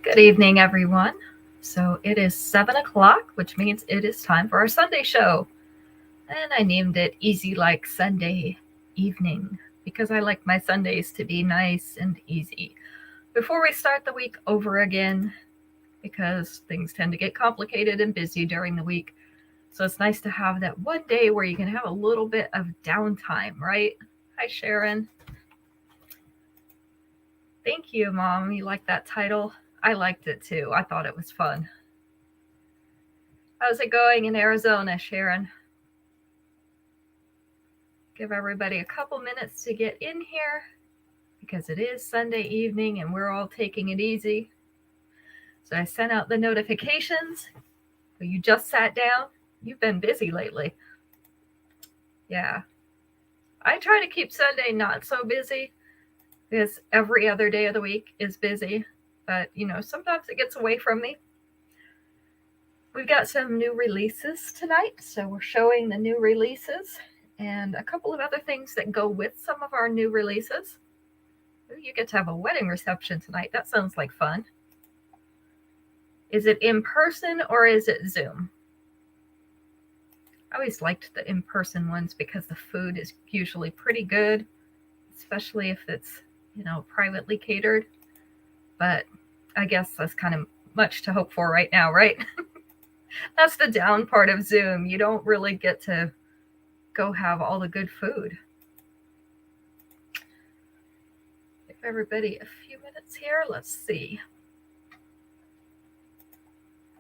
Good evening, everyone. So it is 7 o'clock, which means it is time for our Sunday show. And I named it Easy Like Sunday Evening because I like my Sundays to be nice and easy. Before we start the week over again, because things tend to get complicated and busy during the week. So it's nice to have that one day where you can have a little bit of downtime, right? Hi, Sharon. Thank you, Mom. You like that title? I liked it too. I thought it was fun. How's it going in Arizona, Sharon? Give everybody a couple minutes to get in here because it is Sunday evening and we're all taking it easy. So I sent out the notifications. You just sat down. You've been busy lately. Yeah. I try to keep Sunday not so busy because every other day of the week is busy. But, sometimes it gets away from me. We've got some new releases tonight. So we're showing the new releases and a couple of other things that go with some of our new releases. Ooh, you get to have a wedding reception tonight. That sounds like fun. Is it in person or is it Zoom? I always liked the in-person ones because the food is usually pretty good, especially if it's, privately catered. But I guess that's kind of much to hope for right now, right? That's the down part of Zoom. You don't really get to go have all the good food. Give everybody a few minutes here. Let's see.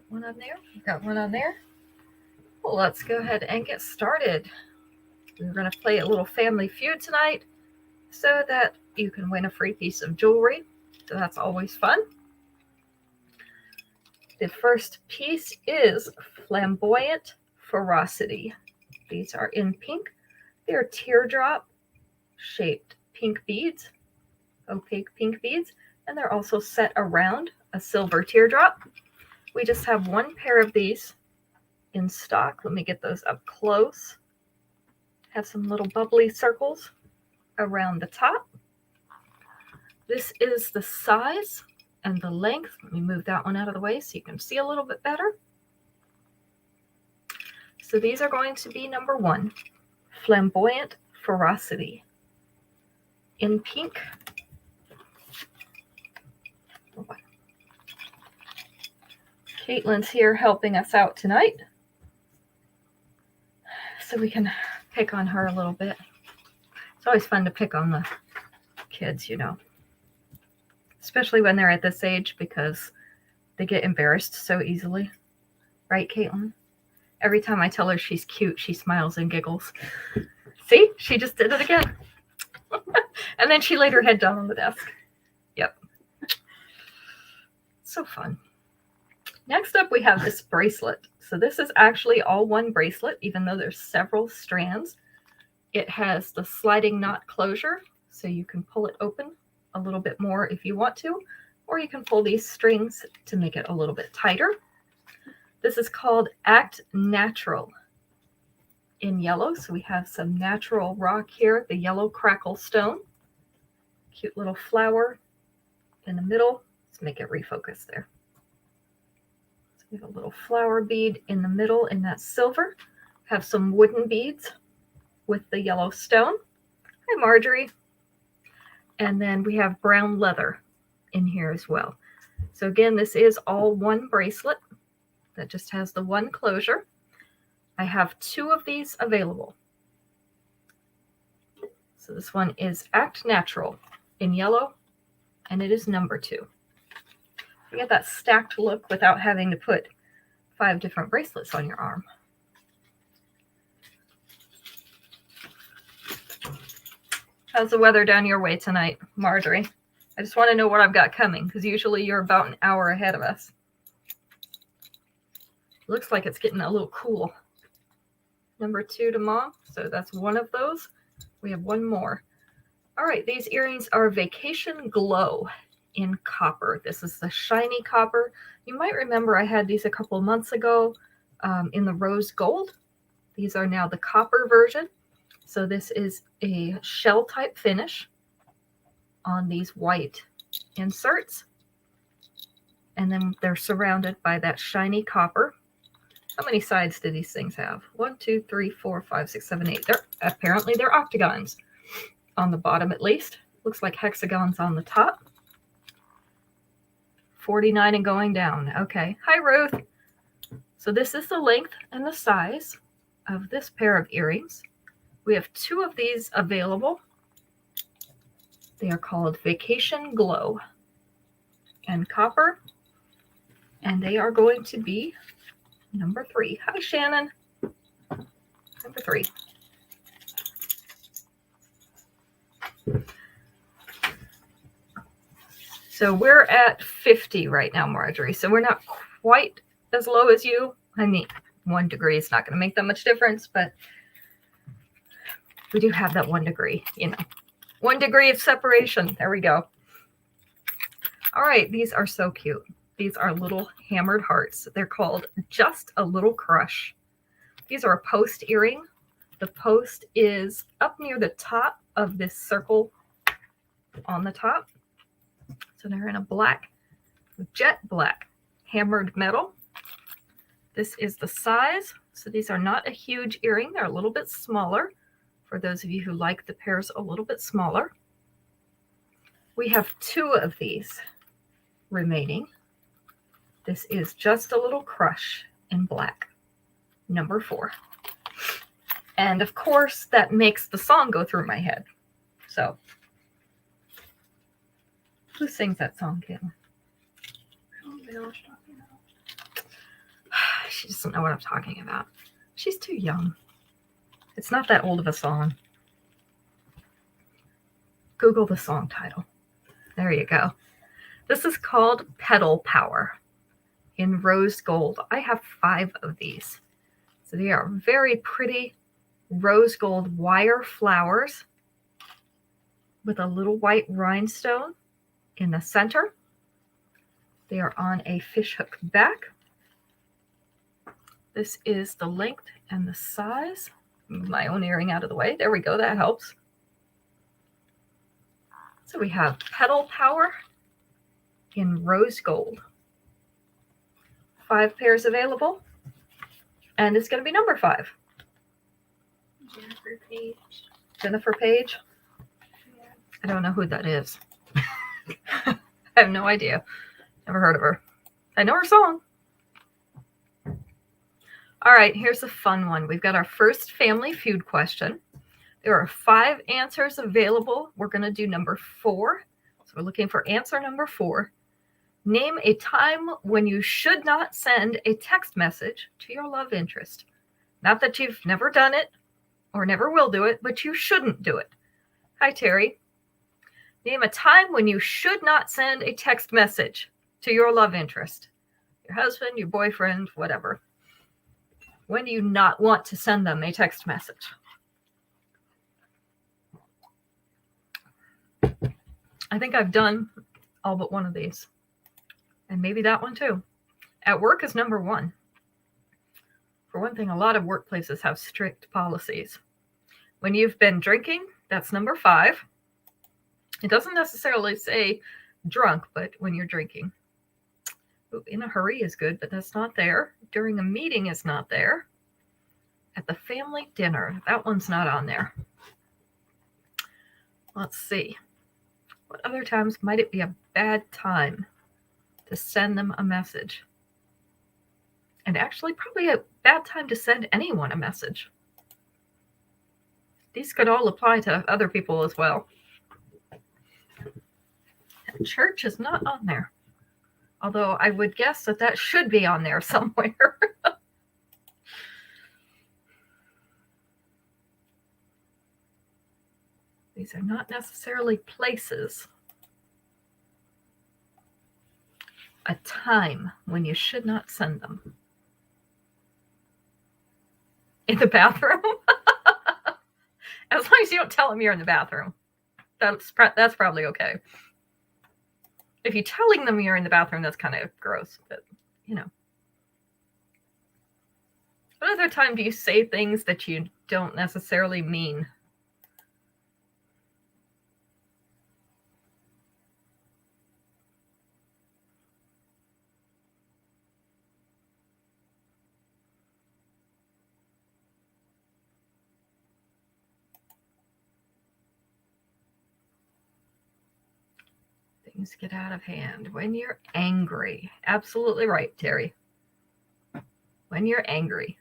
One on there. Got one on there. Well, let's go ahead and get started. We're going to play a little family feud tonight so that you can win a free piece of jewelry. So that's always fun. The first piece is Flamboyant Ferocity. These are in pink. They are teardrop shaped pink beads, opaque pink beads, and they're also set around a silver teardrop. We just have one pair of these in stock. Let me get those up close. Have some little bubbly circles around the top. This is the size and the length. Let me move that one out of the way so you can see a little bit better. So these are going to be number 1, Flamboyant Ferocity in pink. Caitlin's here helping us out tonight, so we can pick on her a little bit. It's always fun to pick on the kids, especially when they're at this age because they get embarrassed so easily. Right, Caitlin? Every time I tell her she's cute, she smiles and giggles. See? She just did it again. And then she laid her head down on the desk. Yep. So fun. Next up, we have this bracelet. So this is actually all one bracelet, even though there's several strands. It has the sliding knot closure, so you can pull it open a little bit more if you want to, or you can pull these strings to make it a little bit tighter. This is called Act Natural in yellow. So we have some natural rock here, the yellow crackle stone. Cute little flower in the middle. Let's make it refocus there. So we have a little flower bead in the middle in that silver. Have some wooden beads with the yellow stone. Hi, Marjorie. And then we have brown leather in here as well. So again, this is all one bracelet that just has the one closure. I have 2 of these available. So this one is Act Natural in yellow, and it is number 2. You get that stacked look without having to put 5 different bracelets on your arm. How's the weather down your way tonight, Marjorie? I just want to know what I've got coming, because usually you're about an hour ahead of us. Looks like it's getting a little cool. Number 2 to Mom, so that's one of those. We have one more. All right, these earrings are Vacation Glow in copper. This is the shiny copper. You might remember I had these a couple of months ago in the rose gold. These are now the copper version. So this is a shell type finish on these white inserts. And then they're surrounded by that shiny copper. How many sides do these things have? 1, 2, 3, 4, 5, 6, 7, 8. Apparently they're octagons. On the bottom at least. Looks like hexagons on the top. 49 and going down. Okay. Hi, Ruth. So this is the length and the size of this pair of earrings. We have 2 of these available. They are called Vacation Glow and Copper. And they are going to be number 3. Hi, Shannon. Number 3. So we're at 50 right now, Marjorie. So we're not quite as low as you. I mean, 1 degree is not going to make that much difference, but we do have that 1 degree, 1 degree of separation. There we go. All right, these are so cute. These are little hammered hearts. They're called Just a Little Crush. These are a post earring. The post is up near the top of this circle on the top. So they're in a black, jet black hammered metal. This is the size. So these are not a huge earring. They're a little bit smaller for those of you who like the pairs a little bit smaller. We have 2 of these remaining. This is Just a Little Crush in black, number 4. And of course, that makes the song go through my head. So, who sings that song, Kim? She doesn't know what I'm talking about. She's too young. It's not that old of a song. Google the song title. There you go. This is called Petal Power in rose gold. I have 5 of these. So they are very pretty rose gold wire flowers with a little white rhinestone in the center. They are on a fishhook back. This is the length and the size. Move my own earring out of the way. There we go. That helps. So we have Petal Power in rose gold. 5 pairs available. And it's going to be number 5. Jennifer Page. Jennifer Page? Yeah. I don't know who that is. I have no idea. Never heard of her. I know her song. All right, here's a fun one. We've got our first Family Feud question. There are 5 answers available. We're going to do number 4. So we're looking for answer number 4. Name a time when you should not send a text message to your love interest. Not that you've never done it or never will do it, but you shouldn't do it. Hi, Terry. Name a time when you should not send a text message to your love interest. Your husband, your boyfriend, whatever. When do you not want to send them a text message? I think I've done all but one of these. And maybe that one too. At work is number 1. For one thing, a lot of workplaces have strict policies. When you've been drinking, that's number 5. It doesn't necessarily say drunk, but when you're drinking. Ooh, in a hurry is good, but that's not there. During a meeting is not there. At the family dinner, that one's not on there. Let's see. What other times might it be a bad time to send them a message? And actually, probably a bad time to send anyone a message. These could all apply to other people as well. And church is not on there. Although I would guess that that should be on there somewhere. These are not necessarily places. A time when you should not send them. In the bathroom? As long as you don't tell them you're in the bathroom. That's probably okay. If you're telling them you're in the bathroom, that's kind of gross. But, you know. What other time do you say things that you don't necessarily mean? Things get out of hand when you're angry. Absolutely right, Terry. When you're angry.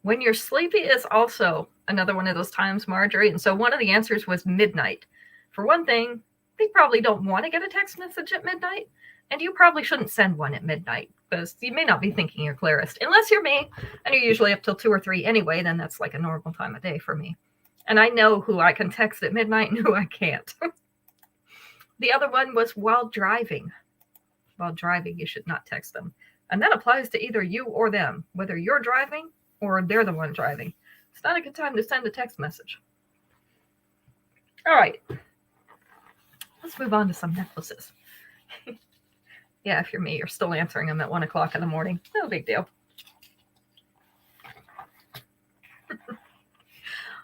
When you're sleepy is also another one of those times, Marjorie. And so one of the answers was midnight. For one thing, they probably don't want to get a text message at midnight. And you probably shouldn't send one at midnight because you may not be thinking you're clearest. Unless you're me and you're usually up till 2 or 3 anyway, then that's like a normal time of day for me. And I know who I can text at midnight and who I can't. The other one was while driving. While driving, you should not text them. And that applies to either you or them, whether you're driving or they're the one driving. It's not a good time to send a text message. All right. Let's move on to some necklaces. Yeah, if you're me, you're still answering them at 1 o'clock in the morning. No big deal.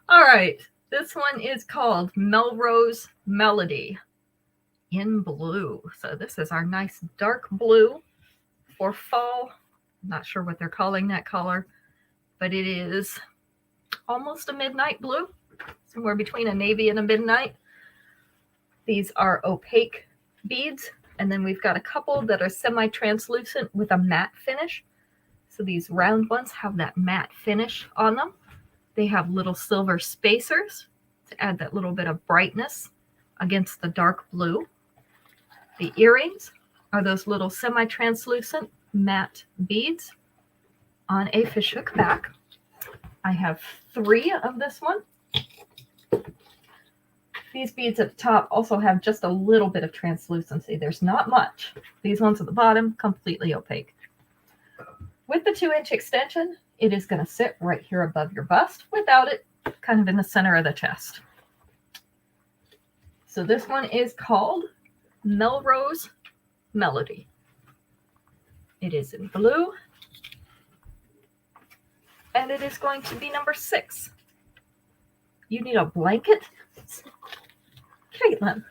All right. This one is called Melrose Melody in blue. So this is our nice dark blue for fall. I'm not sure what they're calling that color, but it is almost a midnight blue, somewhere between a navy and a midnight. These are opaque beads, and then we've got a couple that are semi-translucent with a matte finish. So these round ones have that matte finish on them. They have little silver spacers to add that little bit of brightness against the dark blue. The earrings are those little semi-translucent matte beads on a fishhook back. I have 3 of this one. These beads at the top also have just a little bit of translucency. There's not much. These ones at the bottom, completely opaque. With the 2-inch extension, it is going to sit right here above your bust. Without it, kind of in the center of the chest. So this one is called Melrose Melody. It is in blue. And it is going to be number 6. You need a blanket? Caitlin.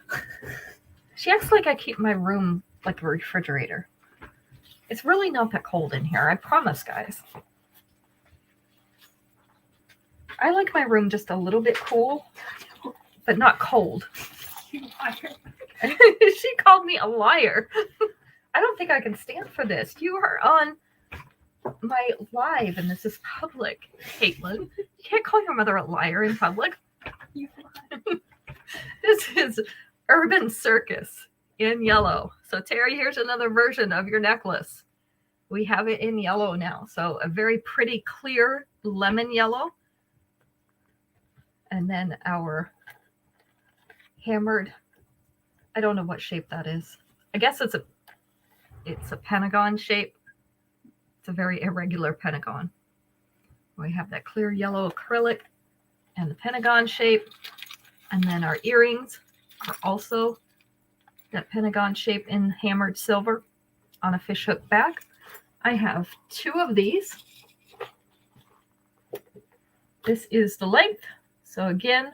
She acts like I keep my room like a refrigerator. It's really not that cold in here, I promise, guys. I like my room just a little bit cool, but not cold. You liar. She called me a liar. I don't think I can stand for this. You are on my live and this is public, Caitlin. You can't call your mother a liar in public. This is Urban Circus in yellow. So Terry, here's another version of your necklace. We have it in yellow now. So a very pretty clear lemon yellow. And then our hammered, I don't know what shape that is. I guess it's a pentagon shape. It's a very irregular pentagon. We have that clear yellow acrylic and the pentagon shape. And then our earrings are also that pentagon shape in hammered silver on a fishhook back. I have 2 of these. This is the length. So again,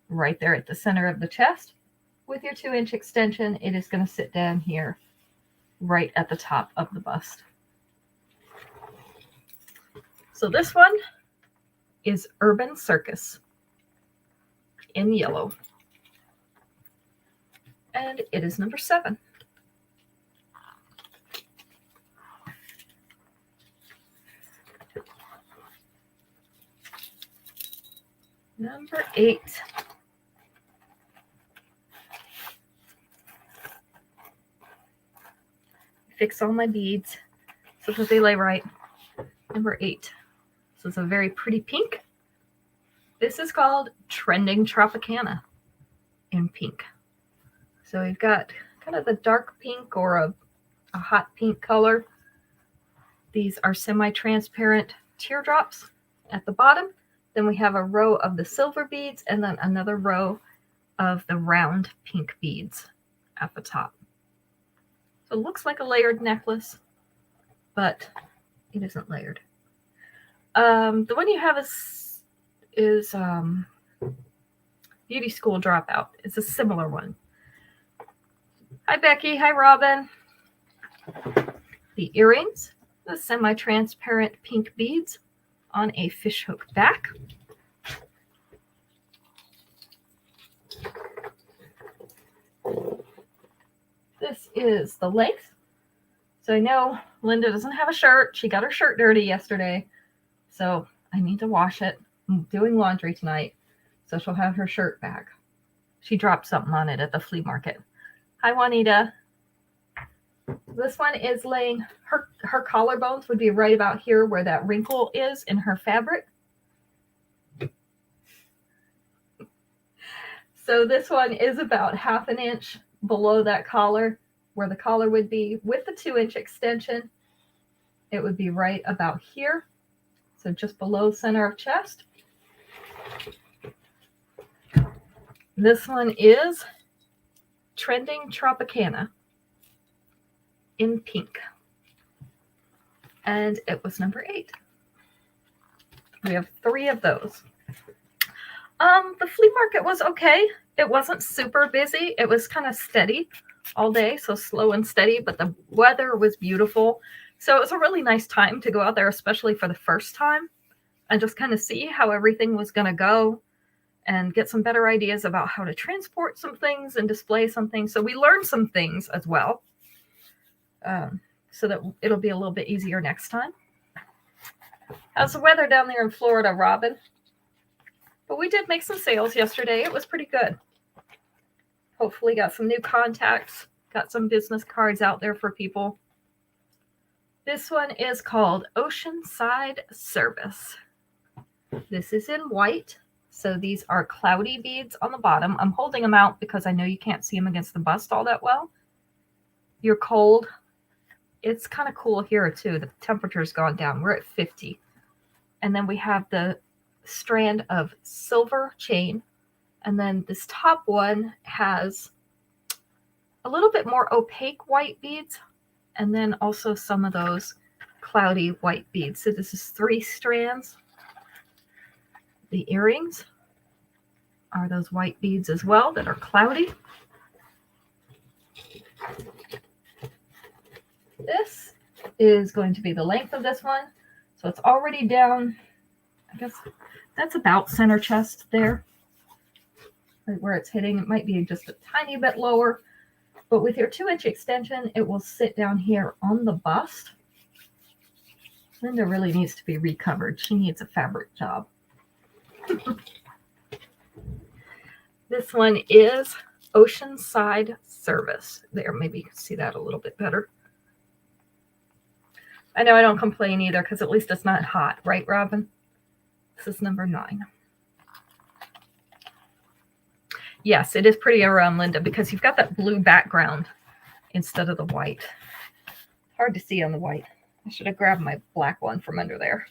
right there at the center of the chest. With your 2-inch extension, it is going to sit down here right at the top of the bust. So this one is Urban Circus in yellow. And it is number 7. Number 8. Fix all my beads so that they lay right. Number 8. This is a very pretty pink. This is called Trending Tropicana in pink. So we've got kind of the dark pink or a hot pink color. These are semi-transparent teardrops at the bottom. Then we have a row of the silver beads and then another row of the round pink beads at the top. So it looks like a layered necklace, but it isn't layered. The one you have is Beauty School Dropout. It's a similar one. Hi, Becky. Hi, Robin. The earrings, the semi-transparent pink beads on a fishhook back. This is the length. So I know Linda doesn't have a shirt. She got her shirt dirty yesterday. So I need to wash it. I'm doing laundry tonight. So she'll have her shirt back. She dropped something on it at the flea market. Hi, Juanita. This one is laying, her collarbones would be right about here where that wrinkle is in her fabric. So this one is about 1/2 inch below that collar, where the collar would be. With the 2-inch extension, it would be right about here. So just below center of chest. This one is Trending Tropicana in pink. And it was number 8. We have 3 of those. The flea market was okay. It wasn't super busy. It was kind of steady all day, so slow and steady, but the weather was beautiful. So it was a really nice time to go out there, especially for the first time, and just kind of see how everything was going to go and get some better ideas about how to transport some things and display some things. So we learned some things as well, so that it'll be a little bit easier next time. How's the weather down there in Florida, Robin? But we did make some sales yesterday. It was pretty good. Hopefully got some new contacts, got some business cards out there for people. This one is called Oceanside Service. This is in white. So these are cloudy beads on the bottom. I'm holding them out because I know you can't see them against the bust all that well. You're cold. It's kind of cool here too. The temperature's gone down. We're at 50. And then we have the strand of silver chain, and then this top one has a little bit more opaque white beads, and then also some of those cloudy white beads. So this is 3 strands. The earrings are those white beads as well that are cloudy. This is going to be the length of this one. So it's already down, I guess that's about center chest there, right where it's hitting. It might be just a tiny bit lower, but with your 2-inch extension, it will sit down here on the bust. Linda really needs to be recovered. She needs a fabric job. This one is Oceanside Service. There, maybe you can see that a little bit better. I know I don't complain either, because at least it's not hot, right, Robin? This is number 9. Yes, it is pretty around, Linda, because you've got that blue background instead of the white. Hard to see on the white. I should have grabbed my black one from under there.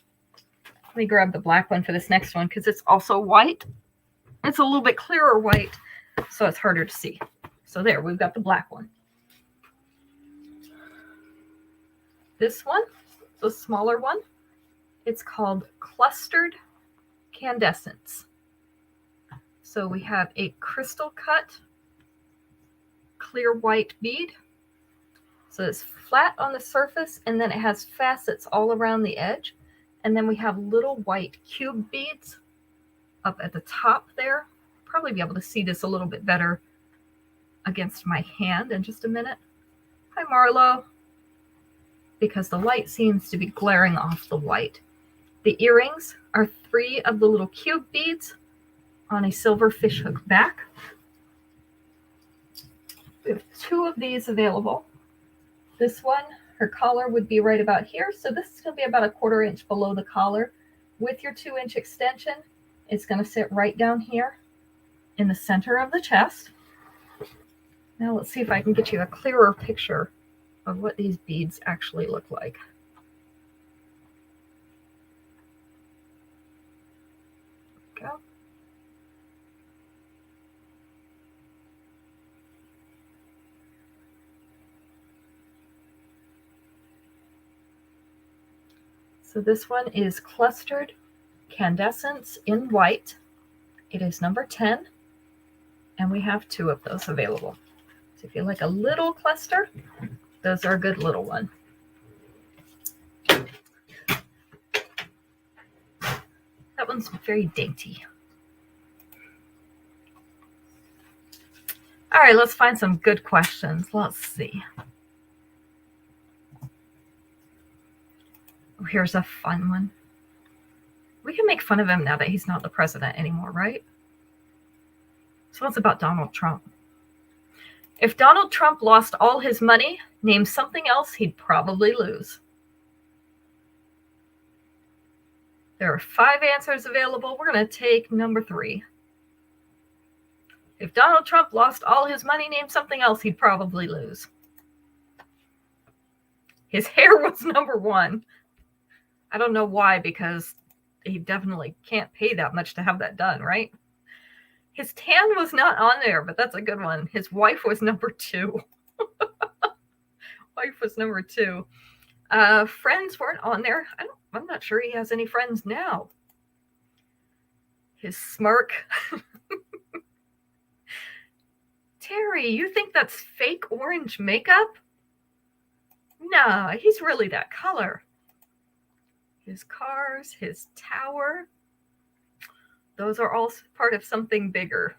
Let me grab the black one for this next one because it's also white. It's a little bit clearer white, so it's harder to see. So there, we've got the black one. This one, the smaller one, it's called Clustered Candescens. So we have a crystal cut clear white bead. So it's flat on the surface, and then it has facets all around the edge. And then we have little white cube beads up at the top there. Probably be able to see this a little bit better against my hand in just a minute. Hi, Marlo. Because the light seems to be glaring off the white. The earrings are 3 of the little cube beads on a silver fishhook back. We have 2 of these available. This one, her collar would be right about here. So this is going to be about a 1/4 inch below the collar. With your 2-inch extension, it's going to sit right down here in the center of the chest. Now let's see if I can get you a clearer picture of what these beads actually look like. There we go. So this one is Clustered Candescens in white. It is number 10, and we have 2 of those available. So if you like a little cluster, those are a good little one. That one's very dainty. All right, let's find some good questions. Let's see. Oh, here's a fun one. We can make fun of him now that he's not the president anymore, right? So it's about Donald Trump. If Donald Trump lost all his money, name something else he'd probably lose. There are 5 answers available. We're going to take number 3. If Donald Trump lost all his money, name something else he'd probably lose. His hair was number 1. I don't know why, because he definitely can't pay that much to have that done, right? His tan was not on there, but that's a good one. His wife was number 2. Wife was number 2. Friends weren't on there. I'm not sure he has any friends now. His smirk. Terry, you think that's fake orange makeup? No, he's really that color. His cars, his tower. Those are all part of something bigger.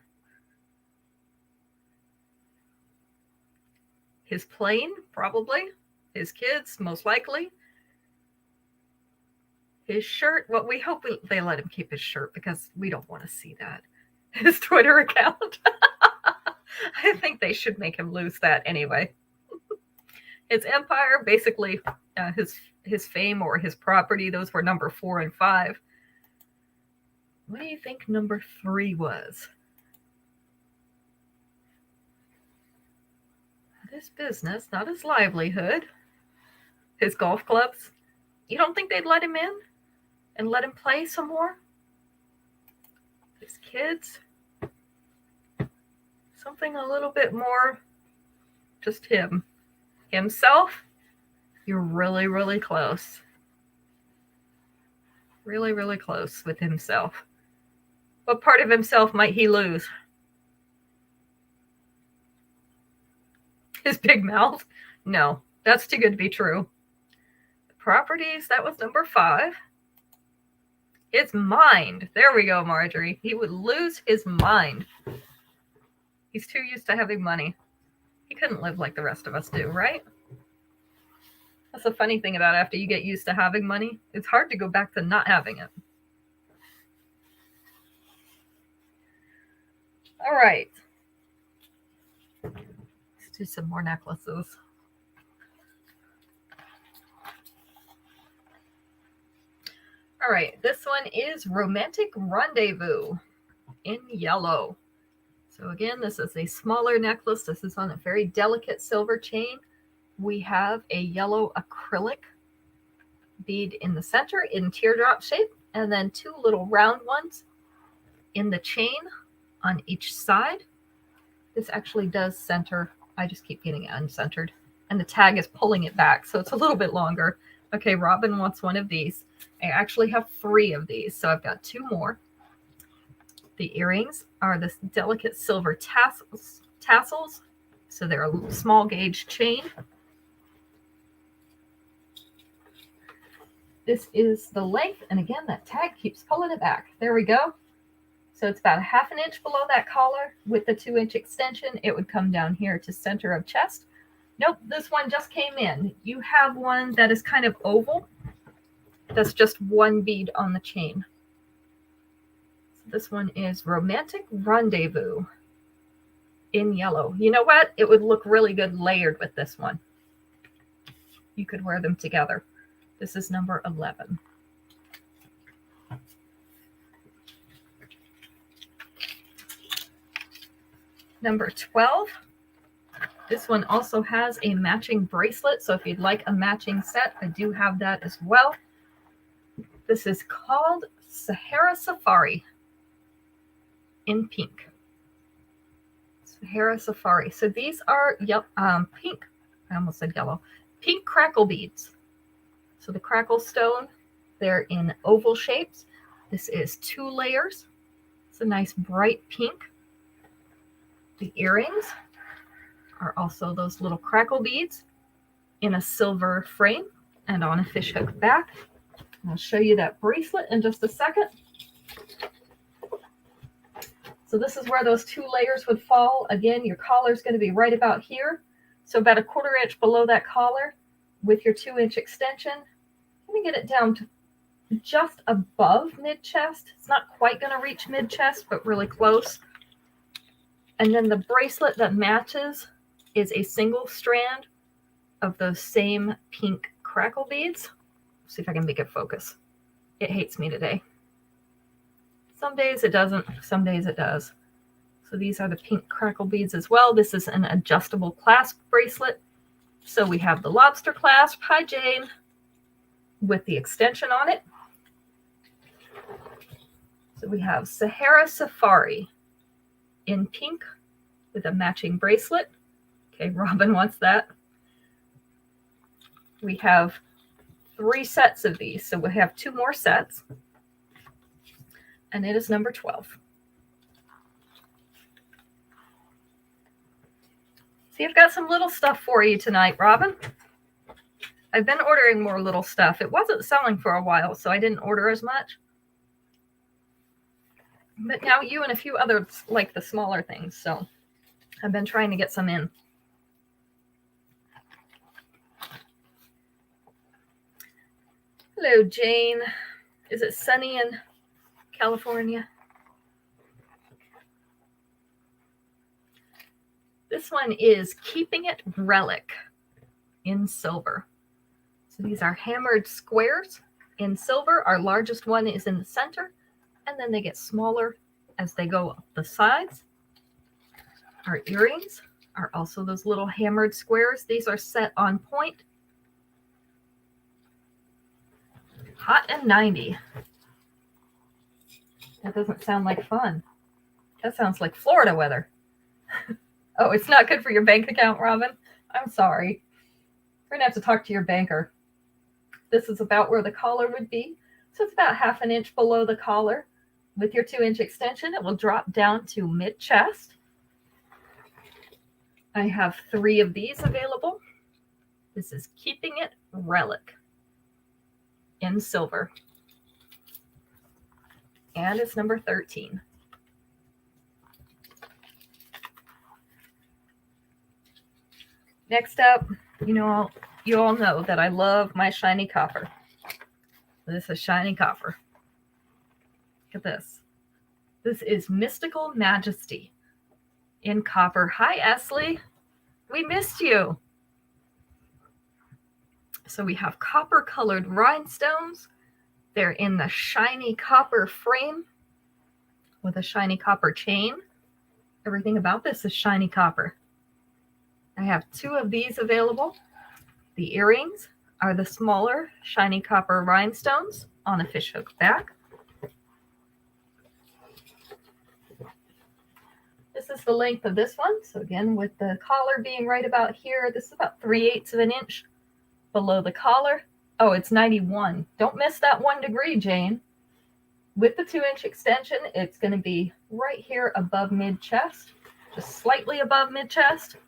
His plane, probably. His kids, most likely. His shirt, well, we hope they let him keep his shirt because we don't want to see that. His Twitter account. I think they should make him lose that anyway. His empire, basically his fame or his property, those were number 4 and 5. What do you think number 3 was? His business, not his livelihood. His golf clubs. You don't think they'd let him in and let him play some more? His kids. Something a little bit more just him. Himself, you're really, really close. Really, really close with himself. What part of himself might he lose? His big mouth? No, that's too good to be true. The properties, that was number 5. His mind. There we go, Marjorie. He would lose his mind. He's too used to having money. He couldn't live like the rest of us do, right? That's the funny thing about after you get used to having money. It's hard to go back to not having it. All right. Let's do some more necklaces. All right. This one is Romantic Rendezvous in yellow. So again, this is a smaller necklace. This is on a very delicate silver chain. We have a yellow acrylic bead in the center in teardrop shape, and then 2 little round ones in the chain on each side. This actually does center. I just keep getting it uncentered. And the tag is pulling it back, so it's a little bit longer. Okay, Robin wants one of these. I actually have 3 of these, so I've got 2 more. The earrings are this delicate silver tassels. So they're a small gauge chain. This is the length. And again, that tag keeps pulling it back. There we go. So it's about 1/2 inch below that collar. With the 2-inch extension, it would come down here to center of chest. Nope, this one just came in. You have one that is kind of oval. That's just 1 bead on the chain. This one is Romantic Rendezvous in yellow. You know what? It would look really good layered with this one. You could wear them together. This is number 11. Number 12. This one also has a matching bracelet. So if you'd like a matching set, I do have that as well. This is called Sahara Safari in pink. Sahara Safari. So these are pink. I almost said yellow. Pink crackle beads. So the crackle stone, they're in oval shapes. This is 2 layers. It's a nice bright pink. The earrings are also those little crackle beads in a silver frame and on a fishhook back. I'll show you that bracelet in just a second. It's So this is where those 2 layers would fall. Again, your collar is going to be right about here. So about a 1/4 inch below that collar with your 2-inch extension. Let me get it down to just above mid-chest. It's not quite going to reach mid-chest, but really close. And then the bracelet that matches is a single strand of those same pink crackle beads. See if I can make it focus. It hates me today. Some days it doesn't, some days it does. So these are the pink crackle beads as well. This is an adjustable clasp bracelet. So we have the lobster clasp, hi Jane, with the extension on it. So we have Sahara Safari in pink with a matching bracelet. Okay, Robin wants that. We have 3 sets of these, so we have 2 more sets. And it is number 12. See, I've got some little stuff for you tonight, Robin. I've been ordering more little stuff. It wasn't selling for a while, so I didn't order as much. But now you and a few others like the smaller things, so I've been trying to get some in. Hello, Jane. Is it sunny in California? This one is Keeping It Relic in silver. So these are hammered squares in silver. Our largest one is in the center, and then they get smaller as they go up the sides. Our earrings are also those little hammered squares. These are set on point. Hot and 90. That doesn't sound like fun. That sounds like Florida weather. Oh, it's not good for your bank account, Robin? I'm sorry. We're going to have to talk to your banker. This is about where the collar would be. So it's about 1/2 inch below the collar. With your 2-inch extension, it will drop down to mid-chest. I have 3 of these available. This is Keeping It Relic in silver. And it's number 13. Next up, you all know that I love my shiny copper. This is shiny copper. Look at this. This is Mystical Majesty in copper. Hi, Esley. We missed you. So we have copper-colored rhinestones. They're in the shiny copper frame with a shiny copper chain. Everything about this is shiny copper. I have 2 of these available. The earrings are the smaller shiny copper rhinestones on a fishhook back. This is the length of this one. So again, with the collar being right about here, this is about 3/8 of an inch below the collar. Oh, it's 91. Don't miss that 1 degree, Jane. With the 2-inch extension, it's going to be right here above mid-chest, just slightly above mid-chest.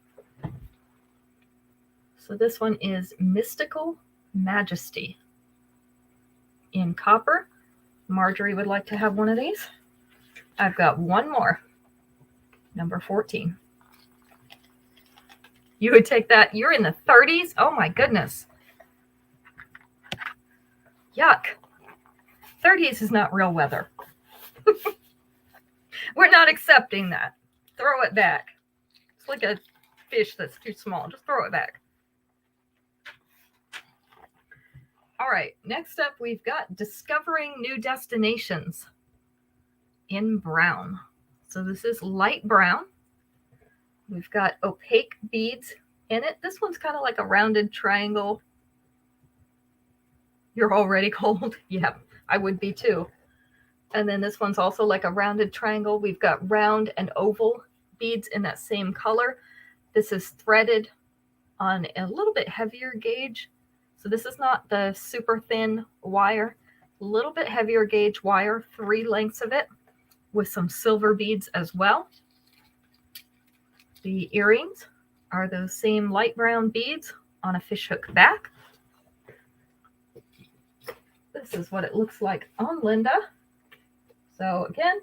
So this one is Mystical Majesty in copper. Marjorie would like to have one of these. I've got 1 more, number 14. You would take that. You're in the 30s? Oh my goodness. Yuck. 30s is not real weather. We're not accepting that. Throw it back. It's like a fish that's too small. Just throw it back. All right, next up we've got Discovering New Destinations in brown. So this is light brown. We've got opaque beads in it. This one's kind of like a rounded triangle. You're already cold? Yeah, I would be too. And then this one's also like a rounded triangle. We've got round and oval beads in that same color. This is threaded on a little bit heavier gauge. So this is not the super thin wire, a little bit heavier gauge wire, 3 lengths of it with some silver beads as well. The earrings are those same light brown beads on a fishhook back. This is what it looks like on Linda. So again,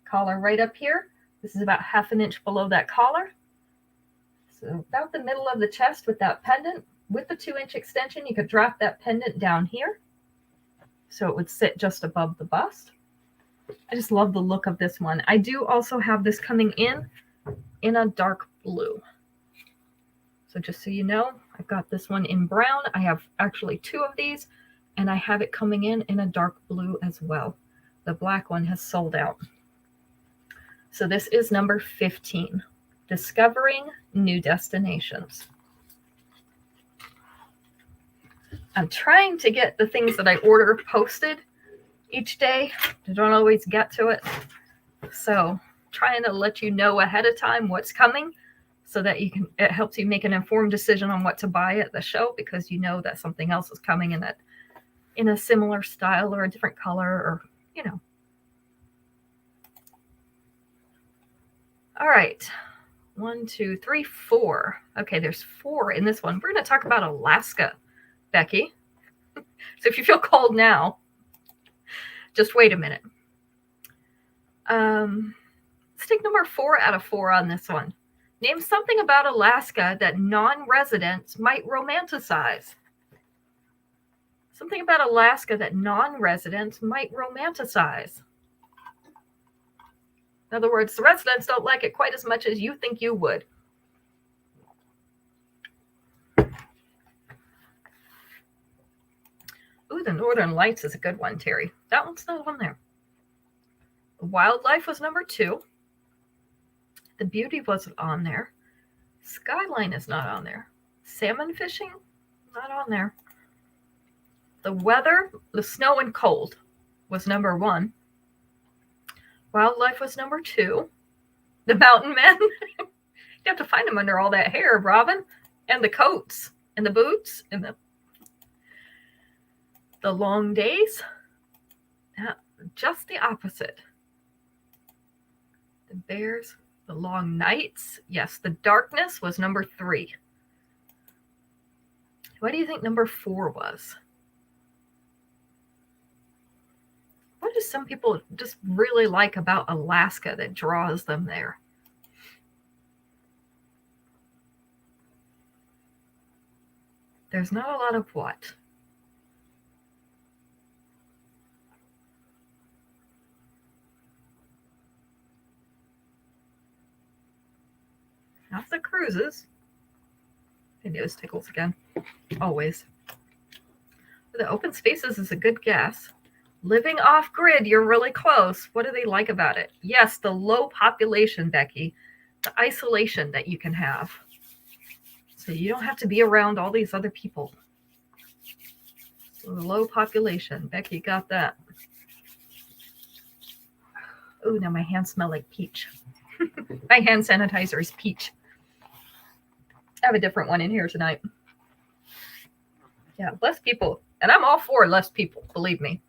collar right up here This is about 1/2 inch below that collar. So about the middle of the chest with that pendant. With the 2-inch extension, you could drop that pendant down here, so it would sit just above the bust. I just love the look of this one. I do also have this coming in a dark blue. So just so you know, I've got this one in brown. I have actually 2 of these, and I have it coming in a dark blue as well. The black one has sold out. So this is number 15, Discovering New Destinations. I'm trying to get the things that I order posted each day. I don't always get to it. So trying to let you know ahead of time what's coming so that it helps you make an informed decision on what to buy at the show, because you know that something else is coming in a similar style or a different color, or, you know. All right. 1, 2, 3, 4. Okay, there's 4 in this one. We're going to talk about Alaska, Becky. So if you feel cold now, just wait a minute. Let's take number 4 out of 4 on this one. Name something about Alaska that non-residents might romanticize. Something about Alaska that non-residents might romanticize. In other words, the residents don't like it quite as much as you think you would. Ooh, the Northern Lights is a good one, Terry. That one's not on there. Wildlife was number 2. The Beauty wasn't on there. Skyline is not on there. Salmon fishing, not on there. The weather, the snow and cold, was number 1. Wildlife was number 2. The mountain men. You have to find them under all that hair, Robin. And the coats. And the boots. And the long days. Just the opposite. The bears. The long nights. Yes, the darkness was number 3. What do you think number 4 was? What do some people just really like about Alaska that draws them there? There's not a lot of what? Not the cruises. My nose tickles again. Always. The open spaces is a good guess. Living off grid, you're really close. What do they like about it? Yes, the low population, Becky. The isolation that you can have. So you don't have to be around all these other people. So the low population. Becky got that. Oh, now my hands smell like peach. My hand sanitizer is peach. I have a different one in here tonight. Yeah, less people. And I'm all for less people, believe me.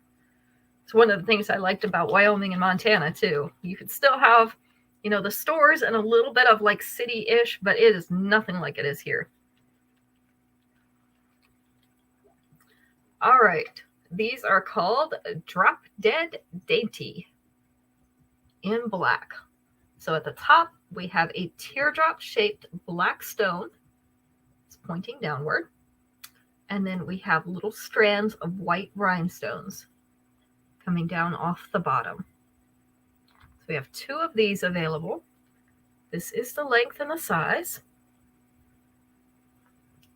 It's one of the things I liked about Wyoming and Montana, too. You could still have, the stores and a little bit of like city-ish, but it is nothing like it is here. All right. These are called Drop Dead Deity in black. So at the top, we have a teardrop-shaped black stone. It's pointing downward. And then we have little strands of white rhinestones coming down off the bottom. So we have 2 of these available. This is the length and the size.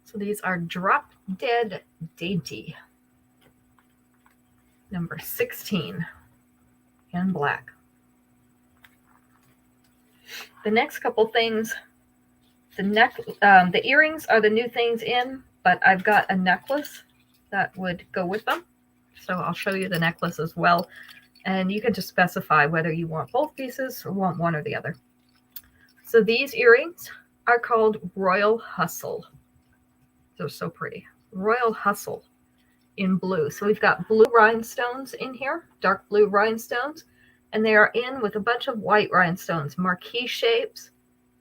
So these are Drop Dead Deity. Number 16 in black. The next couple things, the earrings are the new things in, but I've got a necklace that would go with them. So I'll show you the necklace as well. And you can just specify whether you want both pieces or want one or the other. So these earrings are called Royal Hustle. They're so pretty. Royal Hustle in blue. So we've got blue rhinestones in here, dark blue rhinestones. And they are in with a bunch of white rhinestones, marquee shapes,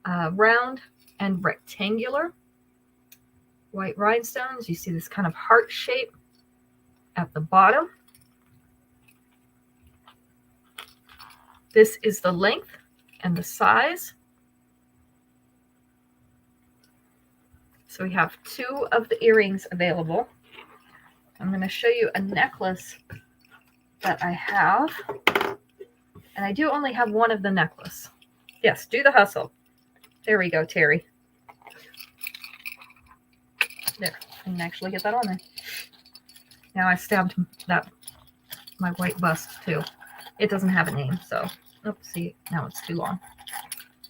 round and rectangular. White rhinestones. You see this kind of heart shape at the bottom. This is the length and the size. So we have 2 of the earrings available. I'm going to show you a necklace that I have. And I do only have 1 of the necklace. Yes, do the hustle. There we go, Terry. There, I can actually get that on there. Now I stabbed my white bust too. It doesn't have a name, so oops, see, now it's too long.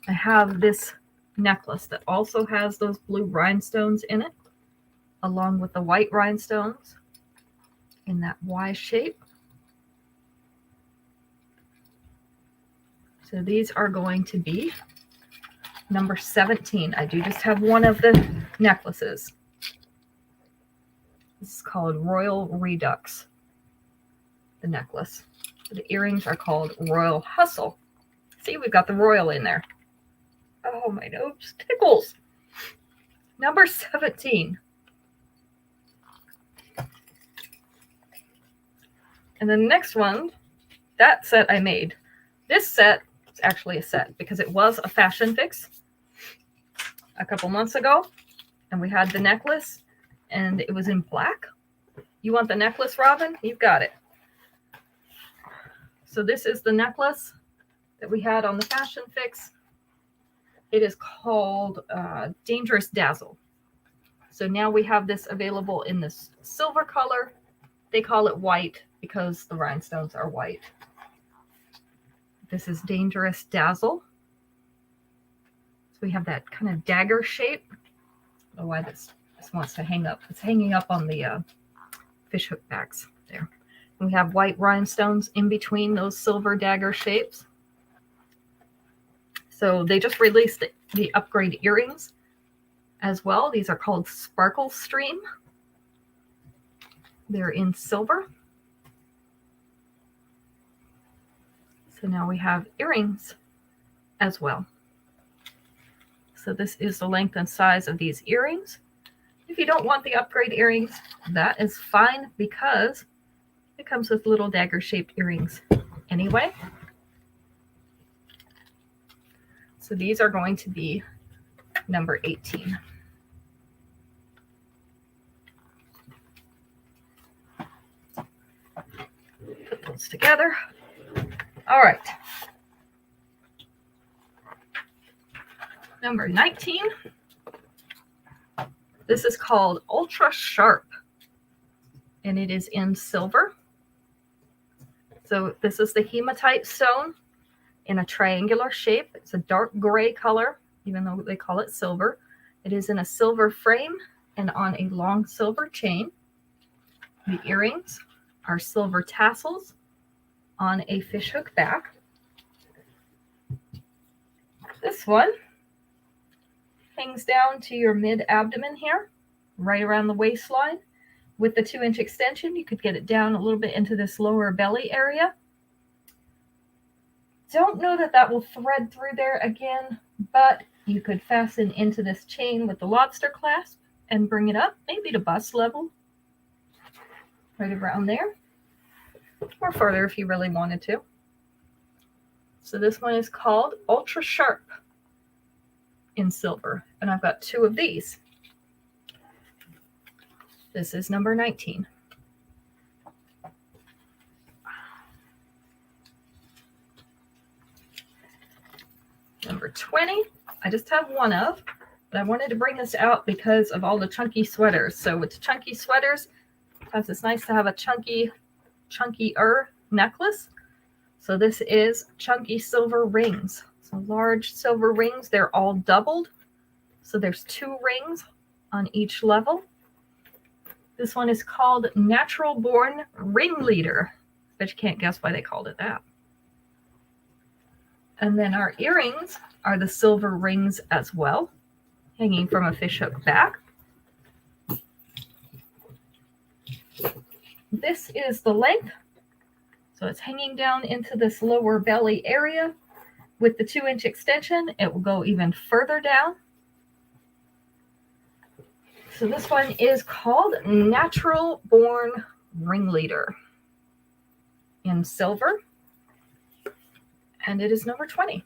I have this necklace that also has those blue rhinestones in it, along with the white rhinestones in that Y shape. So these are going to be number 17. I do just have 1 of the necklaces. This is called Royal Redux, the necklace. The earrings are called Royal Hustle. See, we've got the royal in there. Oh, my nose tickles. Number 17. And the next one, that set I made. This set is actually a set because it was a fashion fix a couple months ago. And we had the necklace and it was in black. You want the necklace, Robin? You've got it. So this is the necklace that we had on the fashion fix. It is called Dangerous Dazzle. So now we have this available in this silver color. They call it white because the rhinestones are white. This is Dangerous Dazzle. So we have that kind of dagger shape. I don't know why this wants to hang up. It's hanging up on the fish hook backs there. And we have white rhinestones in between those silver dagger shapes. So they just released the upgrade earrings as well. These are called Sparkle Stream. They're in silver. So now we have earrings as well. So this is the length and size of these earrings. If you don't want the upgrade earrings, that is fine because it comes with little dagger shaped earrings anyway. So these are going to be number 18. Put those together. All right. Number 19. This is called Ultra Sharp, and it is in silver. So this is the hematite stone in a triangular shape. It's a dark gray color, even though they call it silver. It is in a silver frame and on a long silver chain. The earrings are silver tassels on a fishhook back. This one hangs down to your mid-abdomen here, right around the waistline. With the 2-inch extension, you could get it down a little bit into this lower belly area. Don't know that that will thread through there again, but you could fasten into this chain with the lobster clasp and bring it up, maybe to bust level, right around there, or further if you really wanted to. So this one is called Ultra Sharp in silver, and I've got 2 of these. This is number 19. Number 20, I just have 1 of, but I wanted to bring this out because of all the chunky sweaters. So with the chunky sweaters, sometimes it's nice to have a chunkier necklace. So this is chunky silver rings. So large silver rings, they're all doubled. So there's 2 rings on each level. This one is called Natural Born Ringleader. Bet you can't guess why they called it that. And then our earrings are the silver rings as well, hanging from a fishhook back. This is the length. So it's hanging down into this lower belly area. With the 2-inch extension, it will go even further down. So this one is called Natural Born Ringleader in silver. And it is number 20.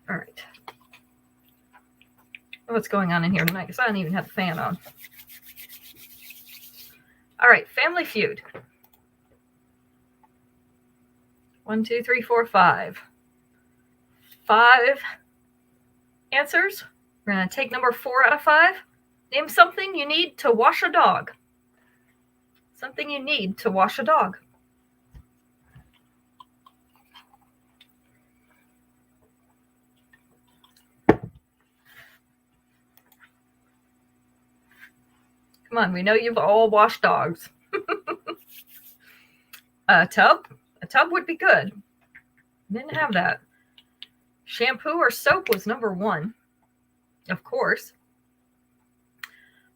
All right. What's going on in here tonight? Because I don't even have the fan on. All right, Family Feud. 1, 2, 3, 4, 5. 5 answers. We're going to take number 4 out of 5. Name something you need to wash a dog. Something you need to wash a dog. Come on, we know you've all washed dogs. A tub? A tub would be good. Didn't have that. Shampoo or soap was number 1, of course.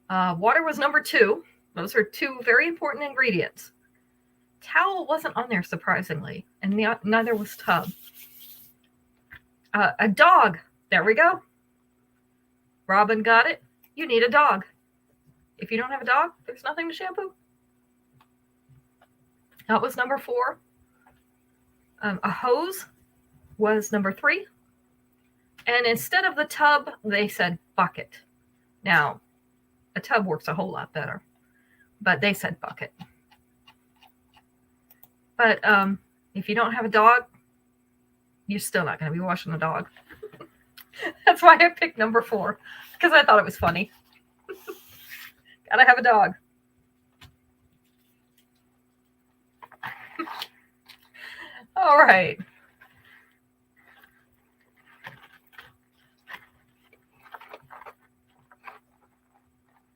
Water was number 2. Those are 2 very important ingredients. Towel wasn't on there, surprisingly, and neither was tub. A dog. There we go. Robin got it. You need a dog. If you don't have a dog, there's nothing to shampoo. That was number 4. A hose was number 3. And instead of the tub, they said bucket. Now, a tub works a whole lot better, but they said bucket. But if you don't have a dog, you're still not going to be washing the dog. That's why I picked number 4, because I thought it was funny. Gotta have a dog. All right.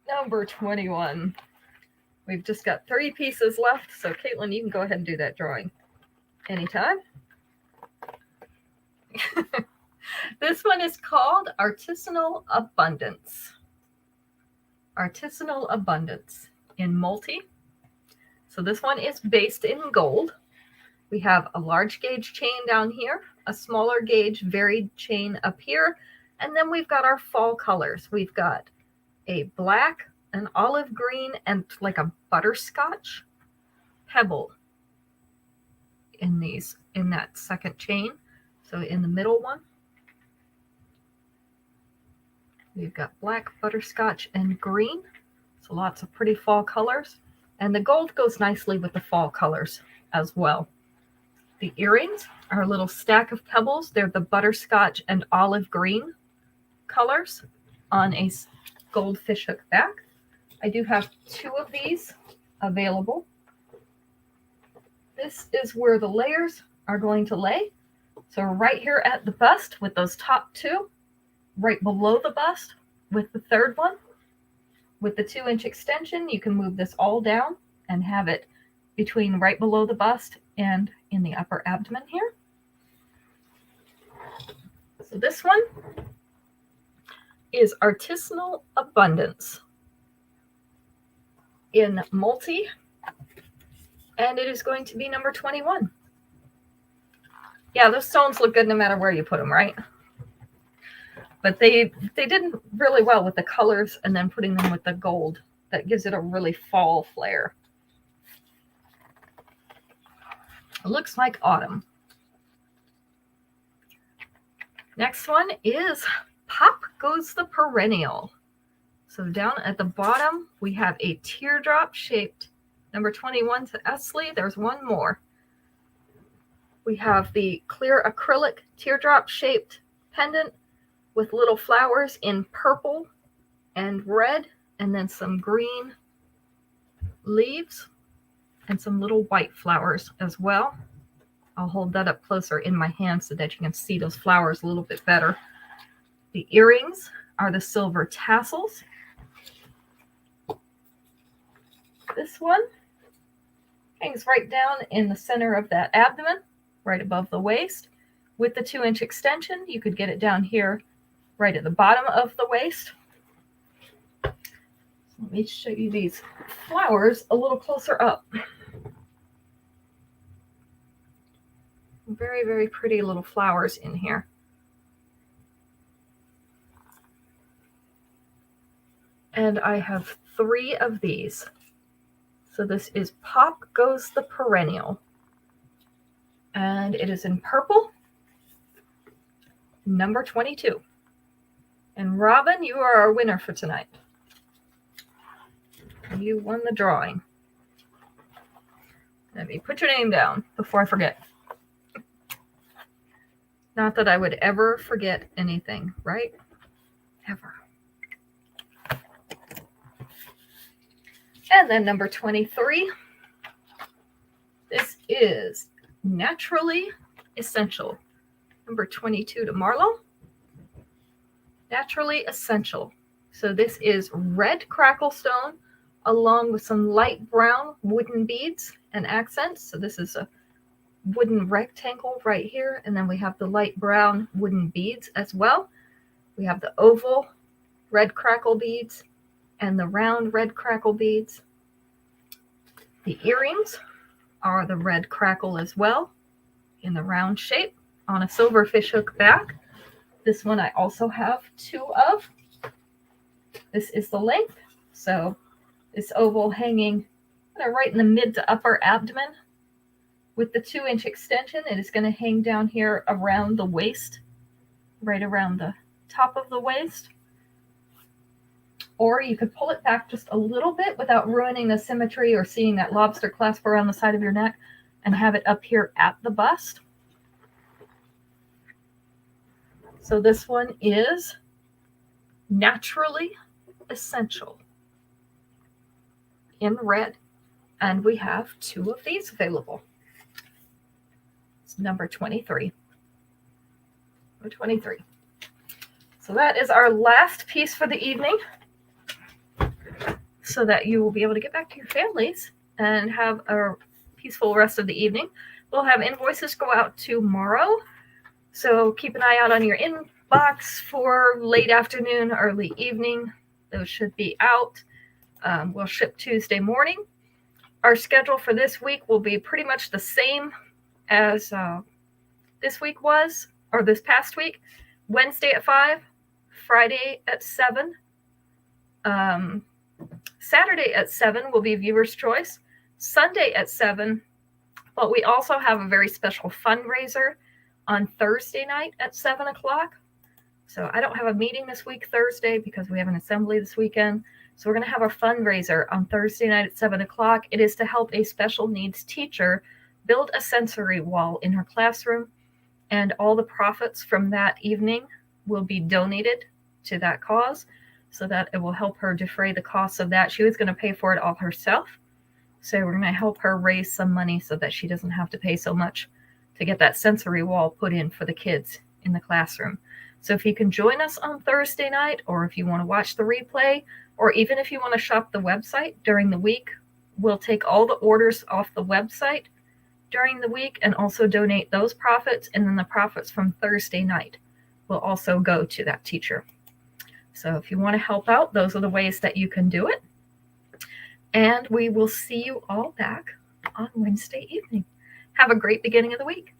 Number 21. We've just got 3 pieces left, so Caitlin, you can go ahead and do that drawing anytime. This one is called Artisanal Abundance. Artisanal Abundance in multi. So this one is based in gold. We have a large gauge chain down here, a smaller gauge varied chain up here, and then we've got our fall colors. We've got a black, an olive green, and like a butterscotch pebble in that second chain. So in the middle one, we've got black, butterscotch, and green. So lots of pretty fall colors. And the gold goes nicely with the fall colors as well. The earrings are a little stack of pebbles. They're the butterscotch and olive green colors on a gold fishhook back. I do have 2 of these available. This is where the layers are going to lay. So right here at the bust with those top 2, right below the bust with the third one, with the 2-inch extension, you can move this all down and have it between right below the bust and in the upper abdomen here. So this one is Artisanal Abundance in multi, and it is going to be number 21. Yeah, those stones look good no matter where you put them, right? But they did really well with the colors and then putting them with the gold. That gives it a really fall flair. It looks like autumn. Next one is Pop Goes the Perennial. So down at the bottom, we have a teardrop shaped number 21 to Esley. There's one more. We have the clear acrylic teardrop shaped pendant with little flowers in purple and red, and then some green leaves and some little white flowers as well. I'll hold that up closer in my hand so that you can see those flowers a little bit better. The earrings are the silver tassels. This one hangs right down in the center of that abdomen, right above the waist. With the 2-inch extension, you could get it down here right at the bottom of the waist. So let me show you these flowers a little closer up. Very, very pretty little flowers in here. And I have 3 of these. So this is Pop Goes the Perennial. And it is in purple, number 22. And Robin, you are our winner for tonight. You won the drawing. Let me put your name down before I forget. Not that I would ever forget anything, right? Ever. And then number 23. This is Naturally Essential. Number 22 to Marlo. Naturally Essential. So this is red crackle stone along with some light brown wooden beads and accents. So this is a wooden rectangle right here. And then we have the light brown wooden beads as well. We have the oval red crackle beads and the round red crackle beads. The earrings are the red crackle as well in the round shape on a silver fishhook back. This one I also have 2 of. This is the length. So this oval hanging right in the mid to upper abdomen with the 2-inch extension. It is going to hang down here around the waist, right around the top of the waist. Or you could pull it back just a little bit without ruining the symmetry or seeing that lobster clasp around the side of your neck, and have it up here at the bust. So this one is Naturally Essential in red, and we have 2 of these available. It's number 23. Number 23. So that is our last piece for the evening, so that you will be able to get back to your families and have a peaceful rest of the evening. We'll have invoices go out tomorrow, so keep an eye out on your inbox for late afternoon, early evening. Those should be out. We'll ship Tuesday morning. Our schedule for this week will be pretty much the same as this week was, or this past week. Wednesday at 5, Friday at 7, Saturday at 7 will be Viewer's Choice. Sunday at 7, but we also have a very special fundraiser on Thursday night at 7 o'clock. So I don't have a meeting this week Thursday because we have an assembly this weekend. So we're going to have our fundraiser on Thursday night at 7 o'clock. It is to help a special needs teacher build a sensory wall in her classroom. And all the profits from that evening will be donated to that cause, so that it will help her defray the costs of that. She was going to pay for it all herself. So we're going to help her raise some money so that she doesn't have to pay so much to get that sensory wall put in for the kids in the classroom. So if you can join us on Thursday night, or if you want to watch the replay, or even if you want to shop the website during the week, we'll take all the orders off the website during the week and also donate those profits. And then the profits from Thursday night will also go to that teacher. So if you want to help out, those are the ways that you can do it. And we will see you all back on Wednesday evening. Have a great beginning of the week.